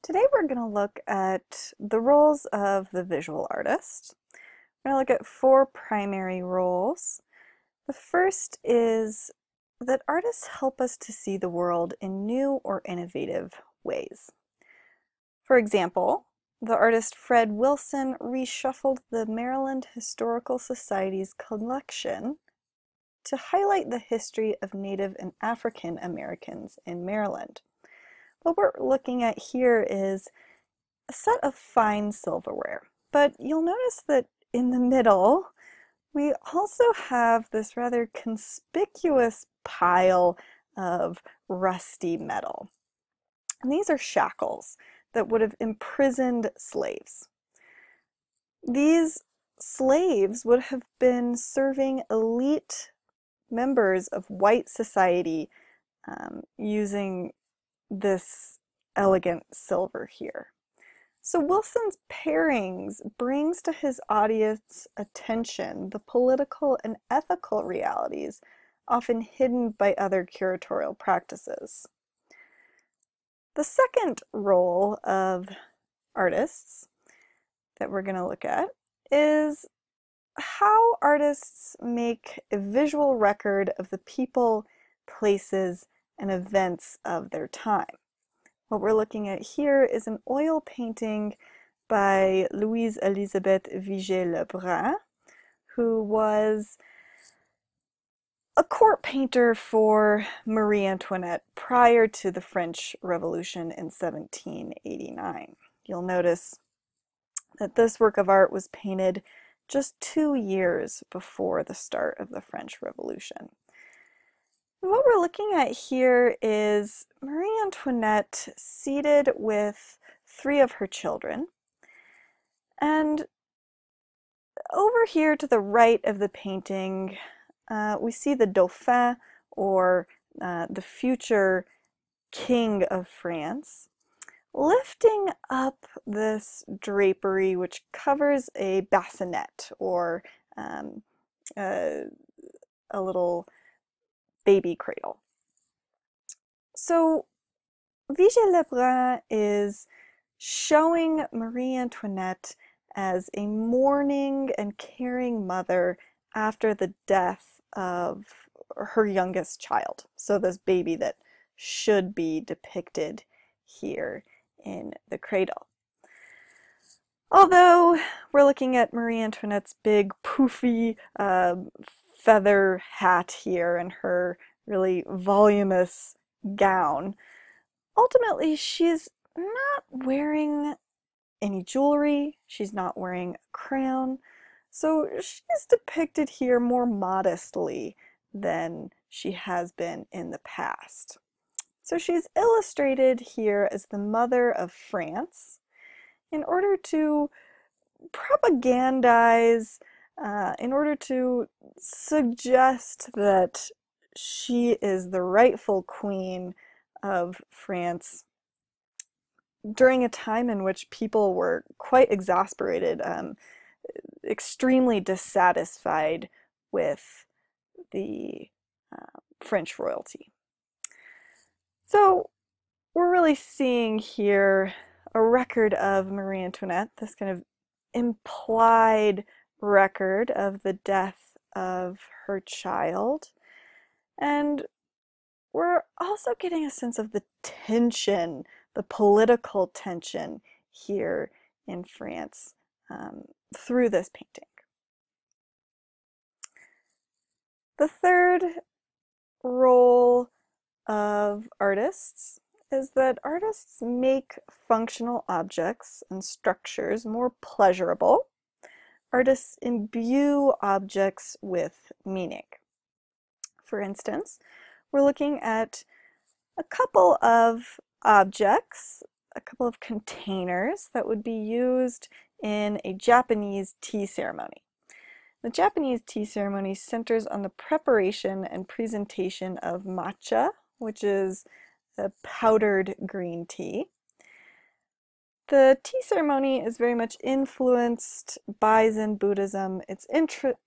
Today we're going to look at the roles of the visual artist. We're going to look at four primary roles. The first is that artists help us to see the world in new or innovative ways. For example, the artist Fred Wilson reshuffled the Maryland Historical Society's collection to highlight the history of Native and African Americans in Maryland. What we're looking at here is a set of fine silverware, but you'll notice that in the middle we also have this rather conspicuous pile of rusty metal. And these are shackles that would have imprisoned slaves. These slaves would have been serving elite members of white society using this elegant silver here. So Wilson's pairings brings to his audience attention the political and ethical realities often hidden by other curatorial practices. The second role of artists that we're going to look at is how artists make a visual record of the people, places, and events of their time. What we're looking at here is an oil painting by Louise Elisabeth Vigée-Lebrun, who was a court painter for Marie Antoinette prior to the French Revolution in 1789. You'll notice that this work of art was painted just 2 years before the start of the French Revolution. And what we're looking at here is Marie Antoinette seated with 3 of her children. And over here to the right of the painting, we see the Dauphin, or the future King of France, lifting up this drapery which covers a bassinet, or a little baby cradle. So Vigée-Lebrun is showing Marie Antoinette as a mourning and caring mother after the death of her youngest child. So this baby that should be depicted here in the cradle. Although we're looking at Marie Antoinette's big poofy feather hat here and her really voluminous gown, ultimately she's not wearing any jewelry, she's not wearing a crown, so she's depicted here more modestly than she has been in the past. So she's illustrated here as the mother of France in order to propagandize, in order to suggest that she is the rightful queen of France during a time in which people were quite exasperated, extremely dissatisfied with the French royalty. So we're really seeing here a record of Marie Antoinette, this kind of implied record of the death of her child. And we're also getting a sense of the tension, the political tension here in France through this painting. The third role of artists is that artists make functional objects and structures more pleasurable. Artists imbue objects with meaning. For instance, we're looking at a couple of objects, a couple of containers that would be used in a Japanese tea ceremony. The Japanese tea ceremony centers on the preparation and presentation of matcha, which is a powdered green tea. The tea ceremony is very much influenced by Zen Buddhism. It's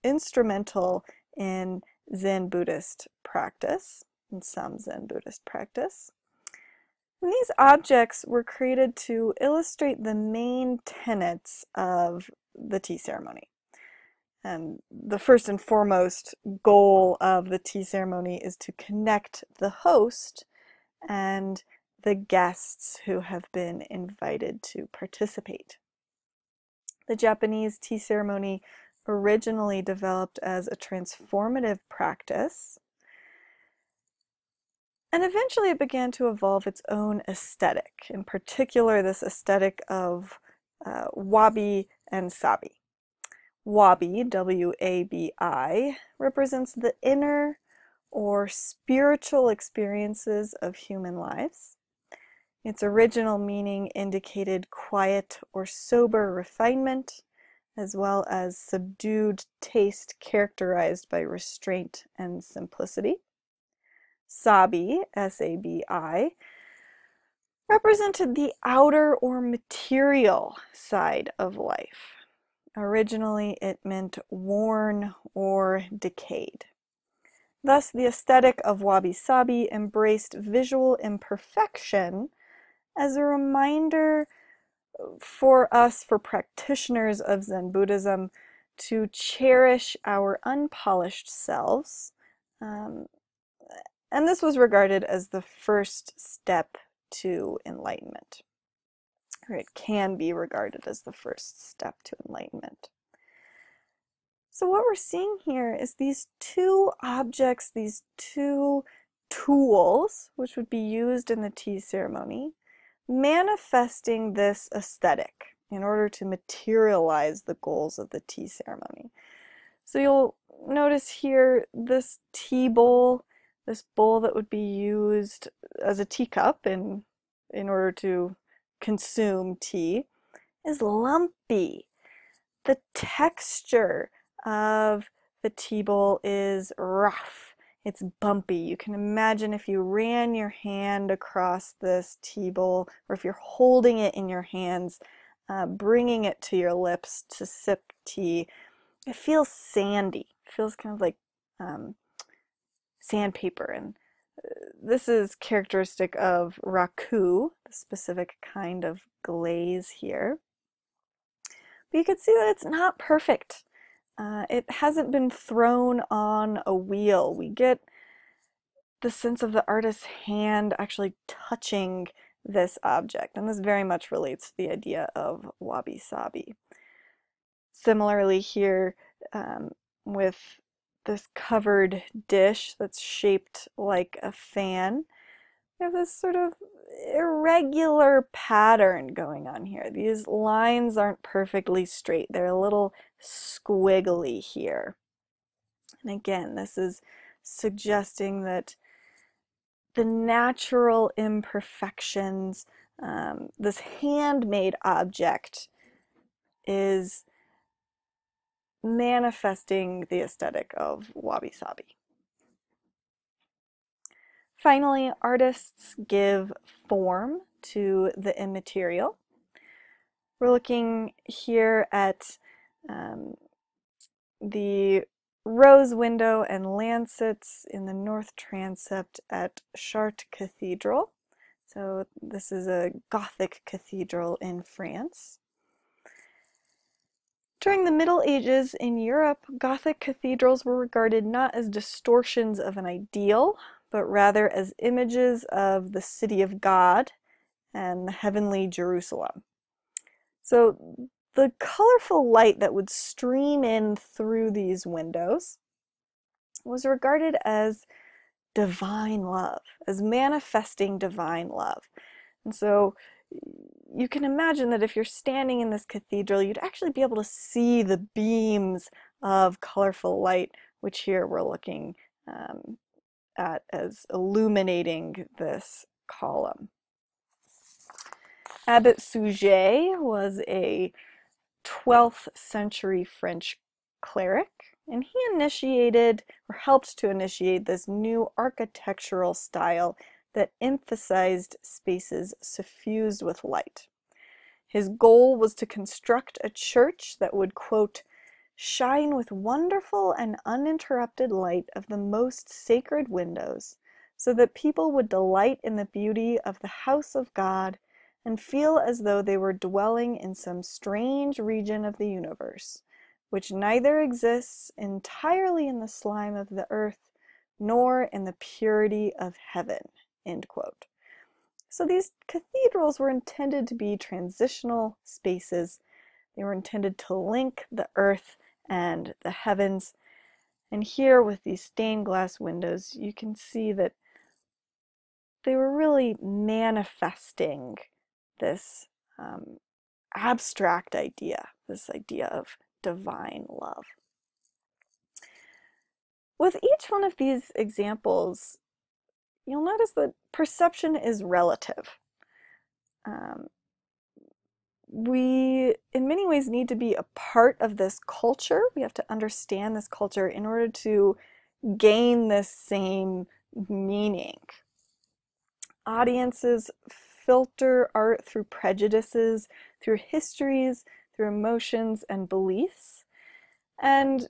instrumental in Zen Buddhist practice, in some Zen Buddhist practice. And these objects were created to illustrate the main tenets of the tea ceremony. And the first and foremost goal of the tea ceremony is to connect the host and the guests who have been invited to participate. The Japanese tea ceremony originally developed as a transformative practice, and eventually it began to evolve its own aesthetic, in particular this aesthetic of wabi and sabi. Wabi, W-A-B-I, represents the inner or spiritual experiences of human lives. Its original meaning indicated quiet or sober refinement, as well as subdued taste characterized by restraint and simplicity. Sabi, S-A-B-I, represented the outer or material side of life. Originally, it meant worn or decayed. Thus, the aesthetic of wabi-sabi embraced visual imperfection as a reminder for us, for practitioners of Zen Buddhism, to cherish our unpolished selves. And this was regarded as the first step to enlightenment, or it can be regarded as the first step to enlightenment. So what we're seeing here is these two objects, these two tools, which would be used in the tea ceremony, manifesting this aesthetic in order to materialize the goals of the tea ceremony. So you'll notice here this tea bowl, this bowl that would be used as a teacup in order to consume tea, is lumpy. The texture of the tea bowl is rough. It's bumpy. You can imagine if you ran your hand across this tea bowl, or if you're holding it in your hands, bringing it to your lips to sip tea, it feels sandy. It feels kind of like sandpaper. And this is characteristic of raku, the specific kind of glaze here. But you can see that it's not perfect. It hasn't been thrown on a wheel. We get the sense of the artist's hand actually touching this object, and this very much relates to the idea of wabi-sabi. Similarly here, with this covered dish that's shaped like a fan, we have this sort of irregular pattern going on here. These lines aren't perfectly straight. They're a little squiggly here. And again, this is suggesting that the natural imperfections, this handmade object, is manifesting the aesthetic of wabi-sabi. Finally, artists give form to the immaterial. We're looking here at the rose window and lancets in the north transept at Chartres Cathedral. So this is a Gothic cathedral in France. During the Middle Ages in Europe, Gothic cathedrals were regarded not as distortions of an ideal, but rather as images of the city of God and the heavenly Jerusalem. So the colorful light that would stream in through these windows was regarded as divine love, as manifesting divine love. And so you can imagine that if you're standing in this cathedral, you'd actually be able to see the beams of colorful light, which here we're looking at as illuminating this column. Abbot Suger was a 12th century French cleric, and he initiated, or helped to initiate, this new architectural style that emphasized spaces suffused with light. His goal was to construct a church that would, quote, shine with wonderful and uninterrupted light of the most sacred windows, so that people would delight in the beauty of the house of God and feel as though they were dwelling in some strange region of the universe, which neither exists entirely in the slime of the earth nor in the purity of heaven." End quote. So these cathedrals were intended to be transitional spaces. They were intended to link the earth and the heavens. And here with these stained glass windows, you can see that they were really manifesting this abstract idea, this idea of divine love. With each one of these examples, you'll notice that perception is relative. We, in many ways, need to be a part of this culture. We have to understand this culture in order to gain this same meaning. Audiences filter art through prejudices, through histories, through emotions and beliefs. And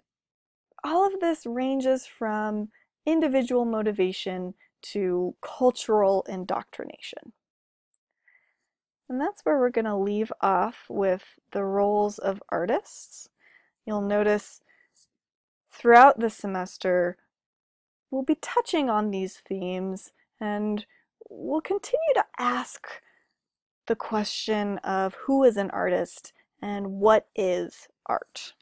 all of this ranges from individual motivation to cultural indoctrination. And that's where we're going to leave off with the roles of artists. You'll notice throughout the semester, we'll be touching on these themes, and we'll continue to ask the question of who is an artist and what is art.